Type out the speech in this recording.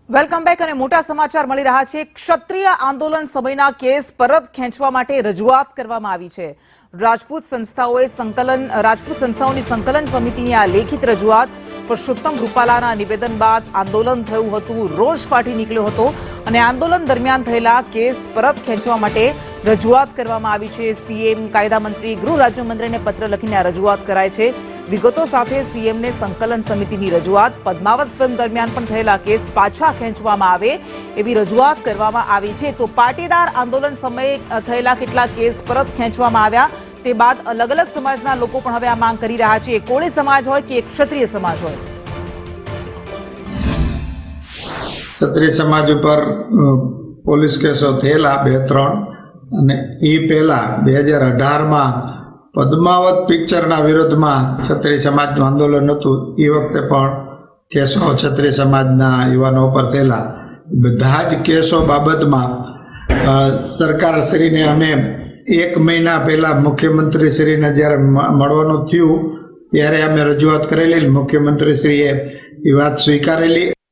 Welcome back અને મોટા સમાચાર મળી રહ્યા છે। ક્ષત્રિય આંદોલન સમયના કેસ પરત ખેંચવા માટે રજૂઆત કરવામાં આવી છે। રાજપૂત સંસ્થાઓની સંકલન સમિતિની આ લેખિત રજૂઆત પુરુષોત્તમ રૂપાલાના નિવેદન બાદ આંદોલન થયું હતું, રોષ ફાટી નીકળ્યો હતો અને આંદોલન દરમિયાન થયેલા કેસ પરત ખેંચવા માટે રજૂઆત કરવામાં આવી છે। સીએમ, કાયદા મંત્રી, ગૃહ રાજ્યમંત્રીને પત્ર લખીને આ રજૂઆત કરાય છે। વિગતો સાથે સીએમને સંકલન સમિતિની રજૂઆત, પદ્માવત ફિલ્મ દરમિયાન પણ થયેલા કેસ પાછા ખેંચવામાં આવે એવી રજૂઆત કરવામાં આવી છે। તો પાટીદાર આંદોલન સમયે થયેલા કેટલાક કેસ પરત ખેંચવામાં આવ્યા તે બાદ અલગ અલગ સમાજના લોકો પણ હવે આ માંગ કરી રહ્યા છે। કોળી સમાજ હોય કે ક્ષત્રિય સમાજ હોય, ક્ષત્રિય સમાજ ઉપર પોલીસ કેસો થયેલા 2-3 અને એ પહેલા 2018માં પદ્માવત પિક્ચરના વિરોધમાં ક્ષત્રિય સમાજનું આંદોલન હતું। એ વખતે પણ કેસો ક્ષત્રિય સમાજના યુવાનો ઉપર થયેલા। બધા જ કેસો બાબતમાં સરકારશ્રીને અમે 1 મહિના પહેલાં મુખ્યમંત્રીશ્રીને જ્યારે મળવાનું થયું ત્યારે અમે રજૂઆત કરેલી। મુખ્યમંત્રીશ્રીએ એ વાત સ્વીકારેલી